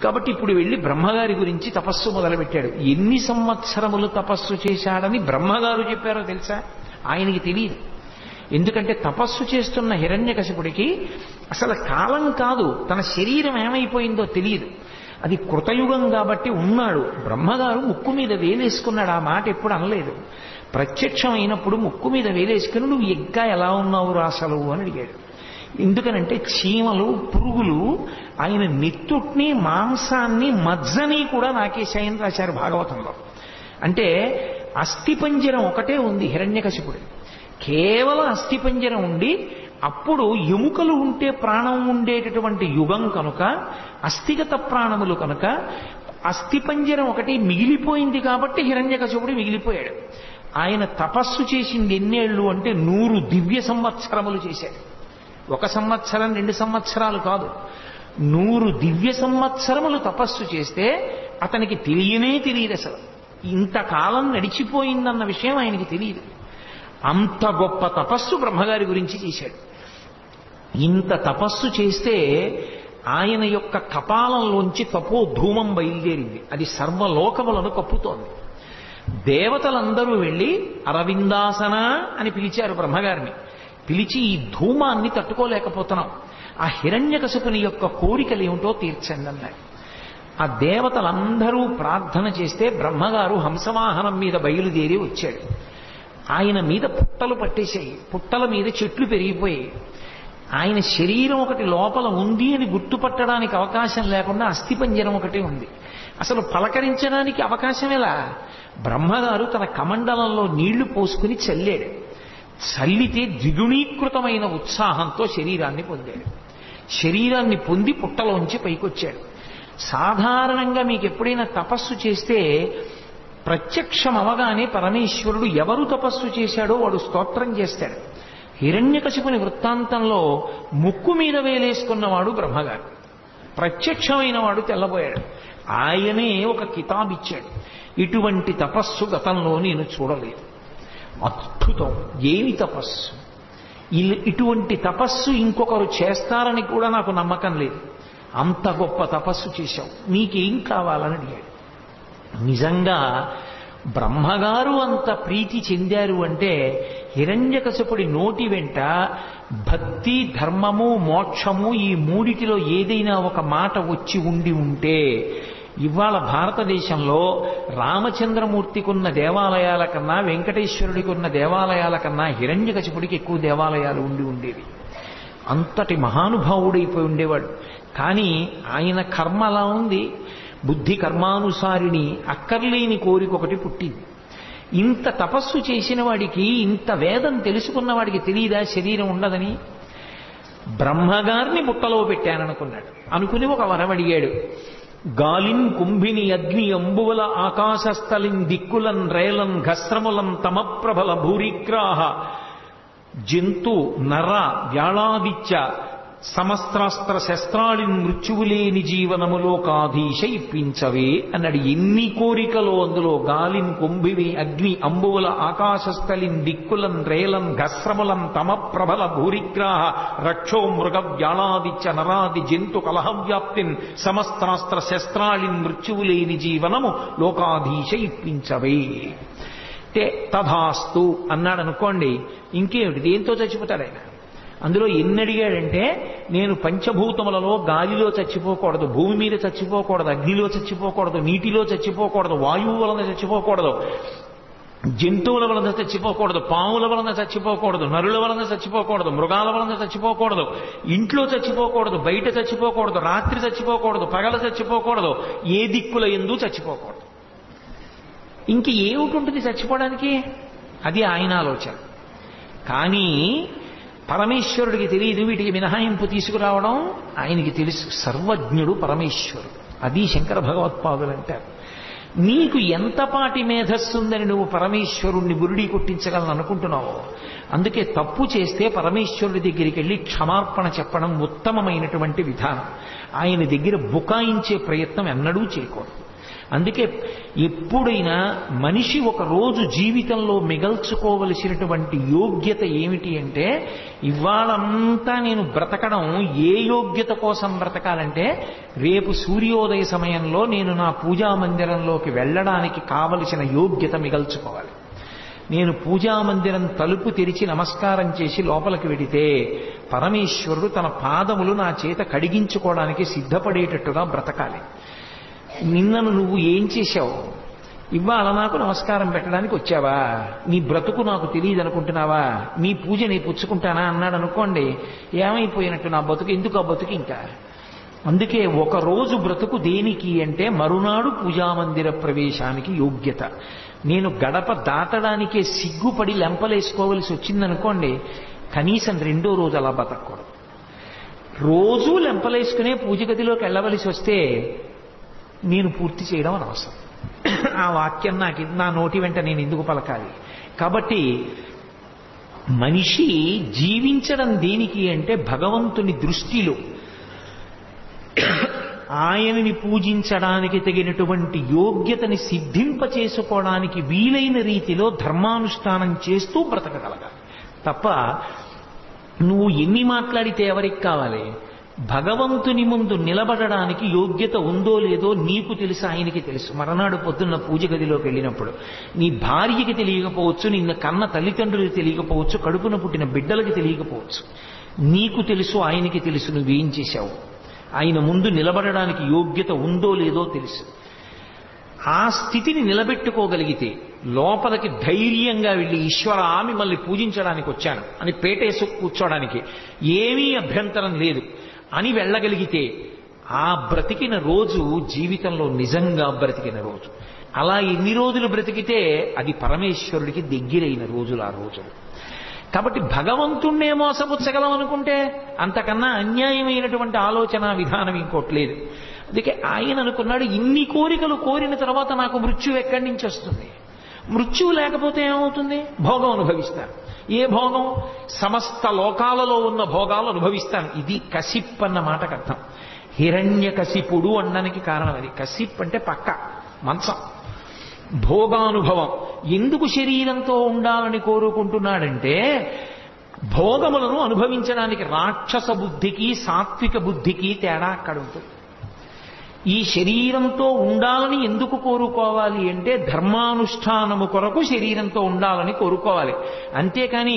కాబట్టి ఇప్పుడు వెళ్ళి బ్రహ్మగారి గురించి తపస్సు మొదలుపెట్టాడు. ఎన్ని సంవత్సరములు తపస్సు చేశాడని బ్రహ్మగారు చెప్పారో తెలుసా? ఆయనకి తెలియదు. ఎందుకంటే తపస్సు చేస్తున్న హిరణ్యకశిపుడికి అసలు కాలం కాదు, తన శరీరం ఏమైపోయిందో తెలియదు. అది కృతయుగం కాబట్టి ఉన్నాడు. బ్రహ్మగారు ముక్కు మీద వేలేసుకున్నాడు. ఆ మాట ఎప్పుడు అనలేదు. ప్రత్యక్షం అయినప్పుడు ముక్కు మీద వేలేసుకుని నువ్వు ఇంకా ఎలా ఉన్నావు అసలు అని అడిగాడు. ఎందుకనంటే చీమలు, పురుగులు ఆయన నెత్తుట్ని, మాంసాన్ని, మజ్జని కూడా నాకేశాయని రాశారు భాగవతంలో. అంటే అస్థిపంజరం ఒకటే ఉంది హిరణ్యకశిపుడు. కేవలం అస్థిపంజరం ఉండి అప్పుడు ఎముకలు ఉంటే ప్రాణం ఉండేటటువంటి యుగం కనుక, అస్థిగత ప్రాణములు కనుక అస్థిపంజరం ఒకటి మిగిలిపోయింది కాబట్టి హిరణ్యకశిపుడు మిగిలిపోయాడు. ఆయన తపస్సు చేసింది ఎన్నేళ్ళు అంటే 100 దివ్య సంవత్సరములు చేశాడు. 1 సంవత్సరం 2 సంవత్సరాలు కాదు, 100 దివ్య సంవత్సరములు తపస్సు చేస్తే అతనికి తెలియదు అసలు. ఇంతకాలం నడిచిపోయిందన్న విషయం ఆయనకి తెలియదు. అంత గొప్ప తపస్సు బ్రహ్మగారి గురించి చేశాడు. ఇంత తపస్సు చేస్తే ఆయన యొక్క కపాలంలోంచి తపో ధూమం బయలుదేరింది. అది సర్వలోకములను కప్పుతోంది. దేవతలందరూ వెళ్ళి అరవిందాసన అని పిలిచారు బ్రహ్మగారిని. పిలిచి ఈ ధూమాన్ని తట్టుకోలేకపోతున్నాం, ఆ హిరణ్యకశిపుని యొక్క కోరికలు ఏమిటో తీర్చండి అన్నారు. ఆ దేవతలందరూ ప్రార్థన చేస్తే బ్రహ్మగారు హంసవాహనం మీద బయలుదేరి వచ్చాడు. ఆయన మీద పుట్టలు పట్టేశాయి, పుట్టల మీద చెట్లు పెరిగిపోయాయి. ఆయన శరీరం ఒకటి లోపల ఉంది అని గుర్తుపట్టడానికి అవకాశం లేకుండా అస్థిపంజరం ఒకటే ఉంది. అసలు పలకరించడానికి అవకాశం ఎలా? బ్రహ్మగారు తన కమండలంలో నీళ్లు పోసుకుని చల్లాడు. చల్లితే ద్విగుణీకృతమైన ఉత్సాహంతో శరీరాన్ని పొందాడు. శరీరాన్ని పొంది పుట్టలోంచి పైకొచ్చాడు. సాధారణంగా మీకు ఎప్పుడైనా తపస్సు చేస్తే ప్రత్యక్షం అవగానే పరమేశ్వరుడు ఎవరు తపస్సు చేశాడో వాడు స్తోత్రం చేస్తాడు. హిరణ్యకశిపుని వృత్తాంతంలో ముక్కు మీద వేలేసుకున్నవాడు బ్రహ్మగారు, ప్రత్యక్షమైన వాడు తెల్లబోయాడు. ఆయనే ఒక కితాబ్ ఇచ్చాడు. ఇటువంటి తపస్సు గతంలో నేను చూడలేదు. అద్భుతం! ఏమి తపస్సు! ఇటువంటి తపస్సు ఇంకొకరు చేస్తారని కూడా నాకు నమ్మకం లేదు. అంత గొప్ప తపస్సు చేశావు, నీకేం కావాలని అడిగాడు. నిజంగా బ్రహ్మగారు అంత ప్రీతి చెందారు అంటే హిరణ్యకశిపుడి నోటి వెంట భక్తి, ధర్మము, మోక్షము ఈ మూడిటిలో ఏదైనా ఒక మాట వచ్చి ఉంటే ఇవాళ భారతదేశంలో రామచంద్రమూర్తికి ఉన్న దేవాలయాల కన్నా, వెంకటేశ్వరుడికి ఉన్న దేవాలయాల కన్నా హిరణ్యకశిపుడికి ఎక్కువ దేవాలయాలు ఉండేవి. అంతటి మహానుభావుడైపోయి ఉండేవాడు. కానీ ఆయన కర్మ అలా ఉంది. బుద్ధి కర్మానుసారిని అక్కర్లేని కోరిక ఒకటి పుట్టింది. ఇంత తపస్సు చేసిన వాడికి, ఇంత వేదం తెలుసుకున్న వాడికి తెలియదా శరీరం ఉండదని? బ్రహ్మగారిని బుట్టలో పెట్టాననుకున్నాడు. అనుకుని ఒక వరం అడిగాడు. గాలిన్ కుంభిని అగ్ని అంబువల ఆకాశస్థలిన్ దిక్కులన్ రేలన్ ఘస్రములం తమప్రబల భూరిగ్రాహ జంతు నర వ్యాళాదిత్య సమస్త్రాస్త్ర శస్త్రాళిన్ మృత్యువులేని జీవనములో కాధీశ ఇప్పించవే అన్నాడు. ఎన్ని కోరికలో అందులో గాలిన్ కుంభిని అగ్ని అంబువుల ఆకాశస్థలిన్ దిక్కులన్ రేలన్ ఘస్రములం తమ ప్రబల భూరిగ్రాహ రక్షో మృగ వ్యాళాదిత్య నరాది జంతు కలహవ్యాప్తిన్ సమస్త్రాస్త్ర శస్త్రాళిన్ మృత్యువులేని జీవనము లోకాధీశ ఇప్పించవే అంటే తథాస్తు అన్నాడు అనుకోండి. ఇంకేమిటి, దేంతో చచ్చిపోతాడు ఆయన? అందులో ఎన్ని అడిగాడంటే, నేను పంచభూతములలో గాలిలో చచ్చిపోకూడదు, భూమి మీద చచ్చిపోకూడదు, అగ్నిలో చచ్చిపోకూడదు, నీటిలో చచ్చిపోకూడదు, వాయువు వలన చచ్చిపోకూడదు, జంతువుల వలన చచ్చిపోకూడదు, పాముల వలన చచ్చిపోకూడదు, నరుల వలన చచ్చిపోకూడదు, మృగాల వలన చచ్చిపోకూడదు, ఇంట్లో చచ్చిపోకూడదు, బయట చచ్చిపోకూడదు, రాత్రి చచ్చిపోకూడదు, పగల చచ్చిపోకూడదు, ఏ దిక్కుల యందు చచ్చిపోకూడదు. ఇంక ఏమిటి చచ్చిపోవడానికి? అది ఆయన ఆలోచన. కానీ పరమేశ్వరుడికి తెలియదు వీటికి మినహాయింపు తీసుకురావడం. ఆయనకి తెలుసు, సర్వజ్ఞుడు పరమేశ్వరుడు. అది శంకర భగవత్పాదులు అంటారు. నీకు ఎంతపాటి మేధస్సు ఉందని నువ్వు పరమేశ్వరుణ్ణి బురుడి కొట్టించగలను అనుకుంటున్నావు. అందుకే తప్పు చేస్తే పరమేశ్వరుడి దగ్గరికి వెళ్ళి క్షమార్పణ చెప్పడం ఉత్తమమైనటువంటి విధానం. ఆయన దగ్గర బుకాయించే ప్రయత్నం ఎన్నడూ చేయకూడదు. అందుకే ఎప్పుడైనా మనిషి ఒక రోజు జీవితంలో మిగల్చుకోవలసినటువంటి యోగ్యత ఏమిటి అంటే, ఇవాళంతా నేను బ్రతకడం ఏ యోగ్యత కోసం బ్రతకాలంటే, రేపు సూర్యోదయ సమయంలో నేను నా పూజా మందిరంలోకి వెళ్ళడానికి కావలసిన యోగ్యత మిగల్చుకోవాలి. నేను పూజామందిరం తలుపు తెరిచి నమస్కారం చేసి లోపలికి వెడితే పరమేశ్వరుడు తన పాదములు నా చేత కడిగించుకోవడానికి సిద్ధపడేటట్టుగా బ్రతకాలి. నిన్నను నువ్వు ఏం చేశావు? ఇవాళ నాకు నమస్కారం పెట్టడానికి వచ్చావా? నీ బ్రతుకు నాకు తెలియదు అనుకుంటున్నావా? నీ పూజ నీ పుచ్చుకుంటానా అన్నాడు అనుకోండి, ఏమైపోయినట్టు నా బతుకు? ఎందుకు ఆ బతుకు ఇంకా? అందుకే ఒక రోజు బ్రతుకు దేనికి అంటే మరునాడు పూజామందిర ప్రవేశానికి యోగ్యత. నేను గడప దాటడానికే సిగ్గుపడి లెంపలేసుకోవలసి వచ్చిందనుకోండి, కనీసం రెండో రోజు అలా బతకూడదు. రోజూ లెంపలేసుకునే పూజ గదిలోకి వెళ్ళవలసి వస్తే నేను పూర్తి చేయడం అనవసరం. ఆ వాక్యం నాకు నా నోటి వెంట నేను ఎందుకు పలకాలి? కాబట్టి మనిషి జీవించడం దేనికి అంటే భగవంతుని దృష్టిలో ఆయనని పూజించడానికి తగినటువంటి యోగ్యతని సిద్ధింపచేసుకోవడానికి వీలైన రీతిలో ధర్మానుష్ఠానం చేస్తూ బ్రతకగలగాలి. తప్ప నువ్వు ఎన్ని మాట్లాడితే ఎవరికి కావాలి? భగవంతుని ముందు నిలబడడానికి యోగ్యత ఉందో లేదో నీకు తెలుసు, ఆయనకి తెలుసు. మరనాడు పొద్దున్న పూజ గదిలోకి వెళ్ళినప్పుడు నీ భార్యకి తెలియకపోవచ్చు, నిన్న కన్న తల్లిదండ్రులకు తెలియకపోవచ్చు, కడుపున పుట్టిన బిడ్డలకు తెలియకపోవచ్చు. నీకు తెలుసు, ఆయనకి తెలుసు నువ్వేం చేశావు. ఆయన ముందు నిలబడడానికి యోగ్యత ఉందో లేదో తెలుసు. ఆ స్థితిని నిలబెట్టుకోగలిగితే లోపలికి ధైర్యంగా వెళ్ళి ఈశ్వరా మిమ్మల్ని పూజించడానికి వచ్చాను అని పేటేసు కూర్చోడానికి ఏమీ అభ్యంతరం లేదు అని వెళ్ళగలిగితే ఆ బ్రతికిన రోజు జీవితంలో నిజంగా బ్రతికిన రోజు. అలా ఎన్ని రోజులు బ్రతికితే అది పరమేశ్వరుడికి దగ్గరైన రోజులు ఆ రోజులు. కాబట్టి భగవంతుణ్ణే మోసపుచ్చగలం అనుకుంటే అంతకన్నా అన్యాయమైనటువంటి ఆలోచన విధానం ఇంకోటి లేదు. అందుకే ఆయన అనుకున్నాడు, ఇన్ని కోరికలు కోరిన తర్వాత నాకు మృత్యువు ఎక్కడి నుంచి వస్తుంది? మృత్యువు లేకపోతే ఏమవుతుంది? భోగం అనుభవిస్తాను. ఏ భోగం? సమస్త లోకాలలో ఉన్న భోగాలు అనుభవిస్తాను. ఇది కసిప్ అన్న మాటకు అర్థం. హిరణ్య కసిపుడు అనడానికి కారణం అది. కసిప్ అంటే పక్క మంచం, భోగానుభవం. ఎందుకు శరీరంతో ఉండాలని కోరుకుంటున్నాడంటే భోగములను అనుభవించడానికి. రాక్షస బుద్ధికి సాత్విక బుద్ధికి తేడా అక్కడ ఉంటుంది. ఈ శరీరంతో ఉండాలని ఎందుకు కోరుకోవాలి అంటే ధర్మానుష్ఠానము కొరకు శరీరంతో ఉండాలని కోరుకోవాలి. అంతేకాని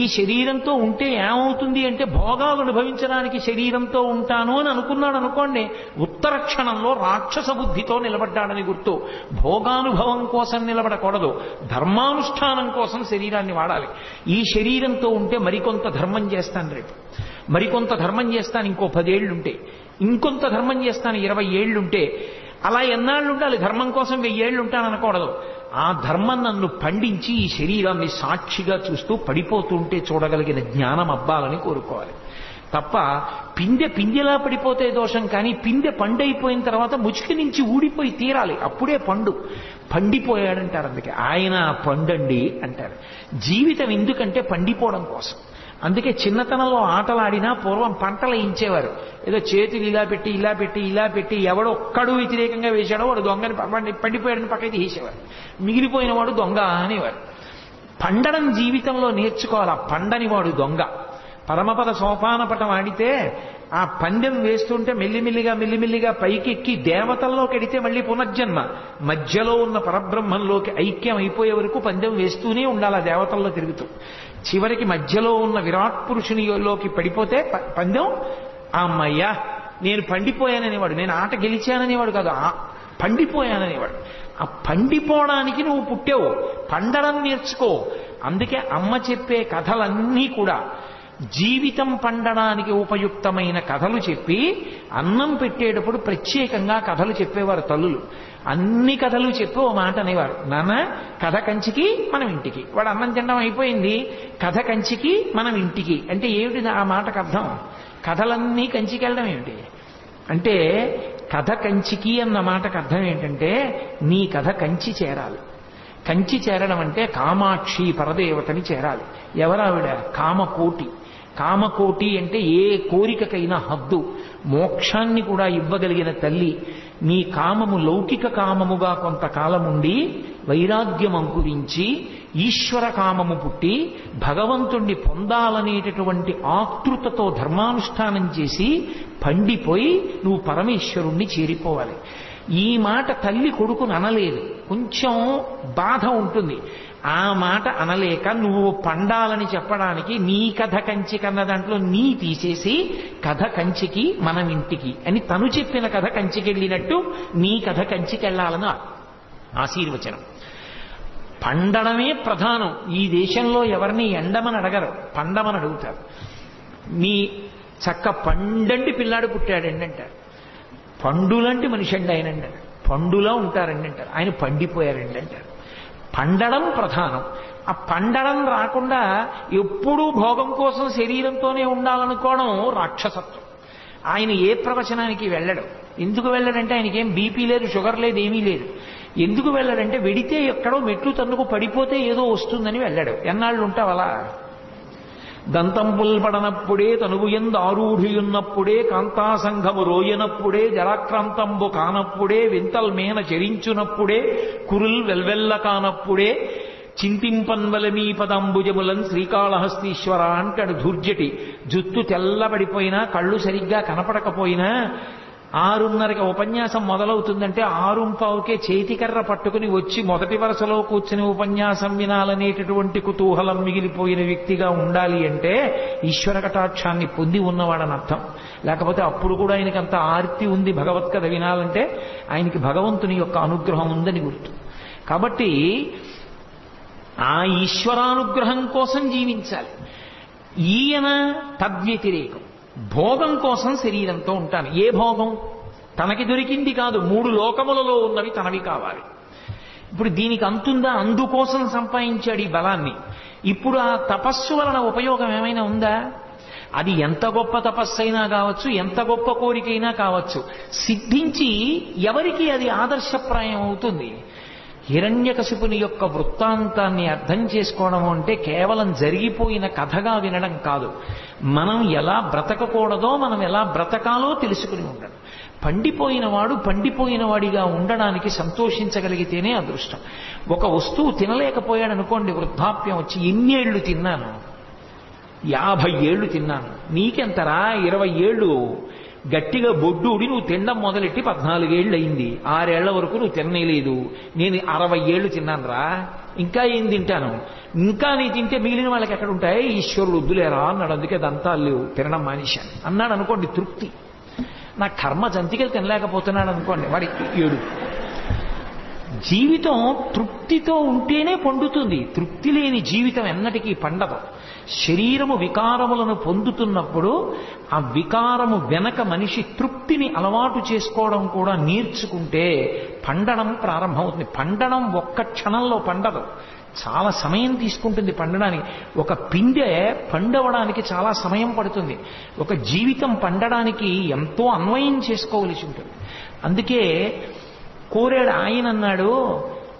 ఈ శరీరంతో ఉంటే ఏమవుతుంది అంటే భోగాలు అనుభవించడానికి శరీరంతో ఉంటాను అని అనుకున్నాడు అనుకోండి, ఉత్తర క్షణంలో రాక్షస బుద్ధితో నిలబడ్డాడని గుర్తు. భోగానుభవం కోసం నిలబడకూడదు, ధర్మానుష్ఠానం కోసం శరీరాన్ని వాడాలి. ఈ శరీరంతో ఉంటే మరికొంత ధర్మం చేస్తాను, రేపు మరికొంత ధర్మం చేస్తాను, ఇంకో 10 ఏళ్లుంటే ఇంకొంత ధర్మం చేస్తాను, 20 ఏళ్లుంటే. అలా ఎన్నాళ్ళు ఉండాలి? ధర్మం కోసం 1000 ఏళ్ళు ఉంటాను అనకూడదు. ఆ ధర్మం నన్ను పండించి ఈ శరీరాన్ని సాక్షిగా చూస్తూ పడిపోతుంటే చూడగలిగిన జ్ఞానం అవ్వాలని కోరుకోవాలి. తప్ప పిందెలా పడిపోతే దోషం, కానీ పిందె పండైపోయిన తర్వాత ముచికి నుంచి ఊడిపోయి తీరాలి, అప్పుడే పండు. పండిపోయాడంటారు, అందుకే ఆయన పండండి అంటారు. జీవితం ఎందుకంటే పండిపోవడం కోసం. అందుకే చిన్నతనంలో ఆటలాడినా పూర్వం పంటలు వేయించేవారు. ఏదో చేతులు ఇలా పెట్టి ఇలా పెట్టి ఇలా పెట్టి ఎవడో ఒక్కడు వ్యతిరేకంగా వేశాడో వాడు దొంగని పండిపోయాడని పక్కకి తీసేవారు, మిగిలిపోయిన వాడు దొంగ అనేవారు. పండడం జీవితంలో నేర్చుకోవాలి. పండని వాడు దొంగ. పరమపద సోపాన పటం ఆడితే ఆ పందెం వేస్తుంటే మెల్లిమెల్లిగా పైకెక్కి దేవతల్లోకి ఎడితే మళ్ళీ పునర్జన్మ. మధ్యలో ఉన్న పరబ్రహ్మంలోకి ఐక్యం అయిపోయే వరకు పందెం వేస్తూనే ఉండాలి ఆ దేవతల్లో తిరుగుతూ. చివరికి మధ్యలో ఉన్న విరాట్ పురుషునిలోకి పడిపోతే పందెం అమ్మయ్యా నేను పండిపోయాననేవాడు. నేను ఆట గెలిచాననేవాడు కాదు, పండిపోయాననేవాడు. ఆ పండిపోవడానికి నువ్వు పుట్టావు, పండడం నేర్చుకో. అందుకే అమ్మ చెప్పే కథలన్నీ కూడా జీవితం పండడానికి ఉపయుక్తమైన కథలు చెప్పి అన్నం పెట్టేటప్పుడు ప్రత్యేకంగా కథలు చెప్పేవారు తల్లులు. అన్ని కథలు చెప్పి ఓ మాట అనేవారు, నాన్న కథ కంచికి మనం ఇంటికి. వాడు అన్నం తినడం అయిపోయింది, కథ కంచికి మనం ఇంటికి అంటే ఏమిటి ఆ మాటకు అర్థం? కథలన్నీ కంచికి వెళ్ళడం ఏమిటి అంటే, కథ కంచికి అన్న మాటకు అర్థం ఏంటంటే నీ కథ కంచి చేరాలి. కంచి చేరడం అంటే కామాక్షి పరదేవతని చేరాలి. ఎవరావిడ? కామకోటి. కామకోటి అంటే ఏ కోరికకైనా హద్దు, మోక్షాన్ని కూడా ఇవ్వగలిగిన తల్లి. నీ కామము లౌకిక కామముగా కొంతకాలం ఉండి వైరాగ్యం అంకురించి ఈశ్వర కామము పుట్టి భగవంతుణ్ణి పొందాలనేటటువంటి ఆతృతతో ధర్మానుష్ఠానం చేసి పండిపోయి నువ్వు పరమేశ్వరుణ్ణి చేరిపోవాలి. ఈ మాట తల్లి కొడుకును అనలేదు, కొంచెం బాధ ఉంటుంది. ఆ మాట అనలేక నువ్వు పండాలని చెప్పడానికి నీ కథ కంచి కన్న దాంట్లో నీ తీసేసి కథ కంచికి మనం ఇంటికి అని తను చెప్పిన కథ కంచికి వెళ్ళినట్టు నీ కథ కంచికి వెళ్ళాలని ఆశీర్వచనం. పండడమే ప్రధానం. ఈ దేశంలో ఎవరిని ఎండమని అడగరు, పండమని అడుగుతారు. నీ చక్క పండంటి పిల్లాడు పుట్టాడండి అంటారు, పండులాంటి మనిషి అండి ఆయన అంటారు, పండులా ఉంటారండి అంటారు, ఆయన పండిపోయారండి అంటారు. పండడం ప్రధానం. ఆ పండడం రాకుండా ఎప్పుడూ భోగం కోసం శరీరంతోనే ఉండాలనుకోవడం రాక్షసత్వం. ఆయన ఏ ప్రవచనానికి వెళ్ళడు. ఎందుకు వెళ్ళడంటే ఆయనకేం బీపీ లేదు, షుగర్ లేదు, ఏమీ లేదు. ఎందుకు వెళ్ళడంటే వెడితే ఎక్కడో మెట్లు తన్నుకు పడిపోతే ఏదో వస్తుందని వెళ్ళాడు. ఎన్నాళ్ళు ఉంటావు అలా? దంతంపుల్ పడనప్పుడే తనువుయందు ఆరూఢియున్నప్పుడే కాంతాసంఘము రోయనప్పుడే జరాక్రాంతంబు కానప్పుడే వింతల్ మేన చరించునప్పుడే కురుల్ వెల్వెల్ల కానప్పుడే చింతింపన్వలమీ పదంబుజములన్ శ్రీకాళహస్తీశ్వర అంటాడు ధూర్జటి. జుత్తు తెల్లబడిపోయినా, కళ్ళు సరిగ్గా కనపడకపోయినా 6:30కి ఉపన్యాసం మొదలవుతుందంటే 6:15కే చేతికర్ర పట్టుకుని వచ్చి మొదటి వరుసలో కూర్చుని ఉపన్యాసం వినాలనేటటువంటి కుతూహలం మిగిలిపోయిన వ్యక్తిగా ఉండాలి అంటే ఈశ్వర కటాక్షాన్ని పొంది ఉన్నవాడని అర్థం. లేకపోతే అప్పుడు కూడా ఆయనకి అంత ఆర్తి ఉంది భగవత్కథ వినాలంటే ఆయనకి భగవంతుని యొక్క అనుగ్రహం ఉందని గుర్తు. కాబట్టి ఆ ఈశ్వరానుగ్రహం కోసం జీవించాలి. ఈయన తద్వ్యతిరేకం. భోగం కోసం శరీరంతో ఉంటాను. ఏ భోగం? తనకి దొరికింది కాదు, 3 లోకములలో ఉన్నవి తనవి కావాలి. ఇప్పుడు దీనికి అంతుందా? అందుకోసం సంపాదించాడు ఈ బలాన్ని. ఇప్పుడు ఆ తపస్సు వలన ఉపయోగం ఏమైనా ఉందా? అది ఎంత గొప్ప తపస్సు అయినా కావచ్చు, ఎంత గొప్ప కోరికైనా కావచ్చు, సిద్ధించి ఎవరికి అది ఆదర్శప్రాయం అవుతుంది? హిరణ్యకశిపుని యొక్క వృత్తాంతాన్ని అర్థం చేసుకోవడం అంటే కేవలం జరిగిపోయిన కథగా వినడం కాదు. మనం ఎలా బ్రతకకూడదో, మనం ఎలా బ్రతకాలో తెలుసుకుని ఉండడం. పండిపోయిన వాడు పండిపోయిన వాడిగా ఉండడానికి సంతోషించగలిగితేనే అదృష్టం. ఒక వస్తువు తినలేకపోయాడు అనుకోండి, వృద్ధాప్యం వచ్చి ఎన్నేళ్లు తిన్నాను, 50 ఏళ్లు తిన్నాను. నీకెంతరా? 20 ఏళ్లు గట్టిగా బొడ్డుడి నువ్వు తినడం మొదలెట్టి 14 ఏళ్ళు అయింది. 6 ఏళ్ల వరకు నువ్వు తినలేదు. నేను 60 ఏళ్లు తిన్నాను రా, ఇంకా ఏం తింటాను? ఇంకా నీ తింటే మిగిలిన వాళ్ళకి ఎక్కడ ఉంటాయి? ఈశ్వరుడు వద్దులేరా అన్నాడు, అందుకే దంతాలు లేవు, తినడం మానేశాను అన్నాడు అనుకోండి, తృప్తి. నా కర్మ జంతికలు తినలేకపోతున్నాడు అనుకోండి, వాడి ఏడు. జీవితం తృప్తితో ఉంటేనే పండుతుంది. తృప్తి లేని జీవితం ఎన్నటికీ పండదు. శరీరము వికారములను పొందుతున్నప్పుడు ఆ వికారము వెనక మనిషి తృప్తిని అలవాటు చేసుకోవడం కూడా నేర్చుకుంటే పండడం ప్రారంభమవుతుంది. పండడం ఒక్క క్షణంలో పండదు, చాలా సమయం తీసుకుంటుంది పండడానికి. ఒక పిందె పండవడానికి చాలా సమయం పడుతుంది. ఒక జీవితం పండడానికి ఎంతో అన్వయం చేసుకోవలసి ఉంటుంది. అందుకే కోరాడు ఆయన, అన్నాడు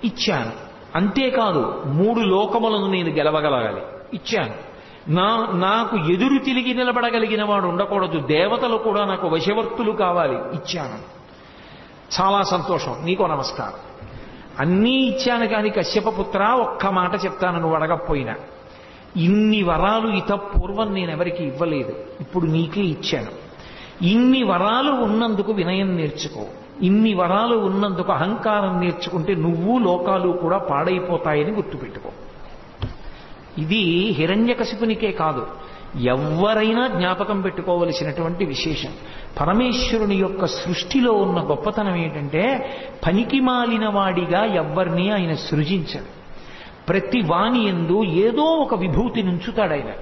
ఇచ్చాను. అంతేకాదు 3 లోకములను నేను గెలవగలగాలి, ఇచ్చాను. నాకు ఎదురు తిరిగి నిలబడగలిగిన వాడు ఉండకూడదు, దేవతలు కూడా నాకు వశవర్తులు కావాలి, ఇచ్చాను. చాలా సంతోషం, నీకో నమస్కారం. అన్నీ ఇచ్చాను కానీ కశ్యపపుత్ర ఒక్క మాట చెప్తాను, నువ్వు అడగకపోయినా. ఇన్ని వరాలు పూర్వం నేను ఎవరికి ఇవ్వలేదు, ఇప్పుడు నీకే ఇచ్చాను. ఇన్ని వరాలు ఉన్నందుకు వినయం నేర్చుకో. ఇన్ని వరాలు ఉన్నందుకు అహంకారం నేర్చుకుంటే నువ్వు లోకాలు కూడా పాడైపోతాయని గుర్తుపెట్టుకో. ఇది హిరణ్యకశిపునికే కాదు, ఎవరైనా జ్ఞాపకం పెట్టుకోవలసినటువంటి విశేషం. పరమేశ్వరుని యొక్క సృష్టిలో ఉన్న గొప్పతనం ఏంటంటే పనికి మాలిన వాడిగా ఎవ్వరినీ ఆయన సృజించడు. ప్రతి వాణి యందు ఏదో ఒక విభూతి నుంచుతాడు ఆయన.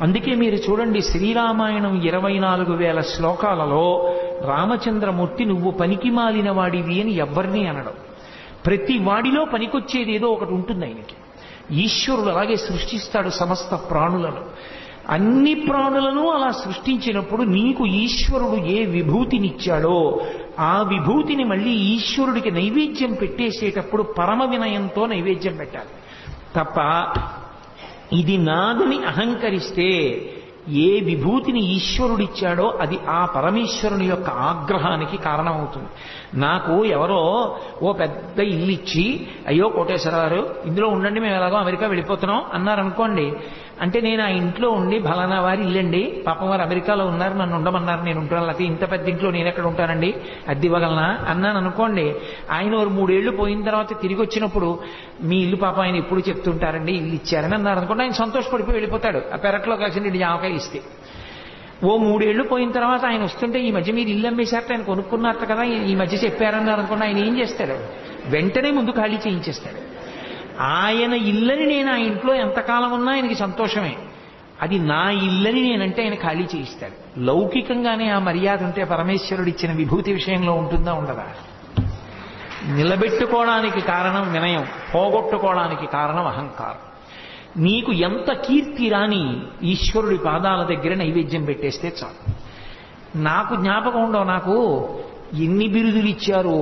అందుకే మీరు చూడండి, శ్రీరామాయణం 24,000 శ్లోకాలలో రామచంద్రమూర్తి నువ్వు పనికి మాలిన వాడివి అని ఎవ్వరినీ అనడం. ప్రతి వాడిలో పనికొచ్చేది ఏదో ఒకటి ఉంటుంది ఆయనకి. ఈశ్వరుడు అలాగే సృష్టిస్తాడు సమస్త ప్రాణులను. అన్ని ప్రాణులను అలా సృష్టించినప్పుడు నీకు ఈశ్వరుడు ఏ విభూతినిచ్చాడో ఆ విభూతిని మళ్ళీ ఈశ్వరుడికి నైవేద్యం పెట్టేసేటప్పుడు పరమ వినయంతో నైవేద్యం పెట్టాలి తప్ప ఇది నాదని అహంకరిస్తే ఏ విభూతిని ఈశ్వరుడిచ్చాడో అది ఆ పరమేశ్వరుని యొక్క ఆగ్రహానికి కారణమవుతుంది. నాకు ఎవరో ఓ పెద్ద ఇల్లు ఇచ్చి, అయ్యో కోటేశ్వరరావు ఇందులో ఉండండి, మేము ఎలాగో అమెరికా వెళ్ళిపోతున్నాం అన్నారనుకోండి, అంటే నేను ఆ ఇంట్లో ఉండి ఫలానా వారి ఇల్లండి, పాపం వారు అమెరికాలో ఉన్నారు, నన్ను ఉండమన్నారు, నేను ఉంటాను, లేకపోతే ఇంత పెద్ద ఇంట్లో నేను ఎక్కడ ఉంటానండి, అద్దె ఇవ్వగలనా అన్నాను అనుకోండి. ఆయన ఒక 3 ఏళ్లు పోయిన తర్వాత తిరిగి వచ్చినప్పుడు మీ ఇల్లు పాపం ఆయన ఎప్పుడు చెప్తుంటారండి ఇల్లు ఇచ్చారని అన్నారు అనుకోండి, ఆయన సంతోషపడిపోయి వెళ్ళిపోతాడు. ఆ పెరట్లో కలిసి 2 జామకాయలు ఇస్తే. ఓ 3 ఏళ్లు పోయిన తర్వాత ఆయన వస్తుంటే, ఈ మధ్య మీరు ఇల్లు అమ్మేశారట, ఆయన కొనుక్కున్నారట కదా, ఈ మధ్య చెప్పారన్నారు అనుకోండి, ఆయన ఏం చేస్తాడు? వెంటనే ముందు ఖాళీ చేయించేస్తాడు. ఆయన ఇల్లని నేను ఆ ఇంట్లో ఎంతకాలం ఉన్నా ఆయనకి సంతోషమే. అది నా ఇల్లని నేనంటే ఆయన ఖాళీ చేయిస్తాడు. లౌకికంగానే ఆ మర్యాద ఉంటే పరమేశ్వరుడు ఇచ్చిన విభూతి విషయంలో ఉంటుందా ఉండదా? నిలబెట్టుకోవడానికి కారణం వినయం, పోగొట్టుకోవడానికి కారణం అహంకారం. నీకు ఎంత కీర్తి రాని ఈశ్వరుడి పాదాల దగ్గర నైవేద్యం పెట్టేస్తే చాలు. నాకు జ్ఞాపకం ఉండవు, నాకు ఎన్ని బిరుదులు ఇచ్చారో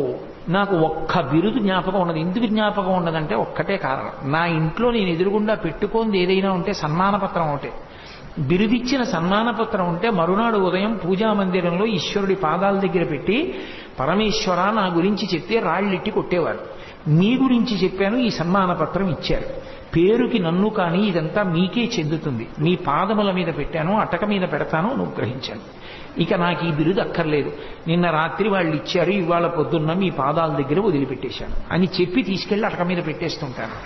నాకు ఒక్క బిరుదు జ్ఞాపకం ఉండదు. ఎందుకు జ్ఞాపకం ఉండదంటే ఒక్కటే కారణం, నా ఇంట్లో నేను ఎదురుగుండా పెట్టుకోంది ఏదైనా ఉంటే సన్మానపత్రం ఒకటే. బిరుదిచ్చిన సన్మానపత్రం ఉంటే మరునాడు ఉదయం పూజా మందిరంలో ఈశ్వరుడి పాదాల దగ్గర పెట్టి, పరమేశ్వర నా గురించి చెప్తే రాళ్ళెట్టి కొట్టేవారు. మీ గురించి చెప్పాను, ఈ సన్మానపత్రం ఇచ్చారు, పేరుకి నన్ను కానీ ఇదంతా మీకే చెందుతుంది, మీ పాదముల మీద పెట్టాను, అటక మీద పెడతాను, అనుగ్రహించాను, ఇక నాకు ఈ బిరుదు అక్కర్లేదు, నిన్న రాత్రి వాళ్ళు ఇచ్చారు, ఇవాళ పొద్దున్న మీ పాదాల దగ్గర వదిలిపెట్టేశాను అని చెప్పి తీసుకెళ్లి అటక మీద పెట్టేస్తుంటాను.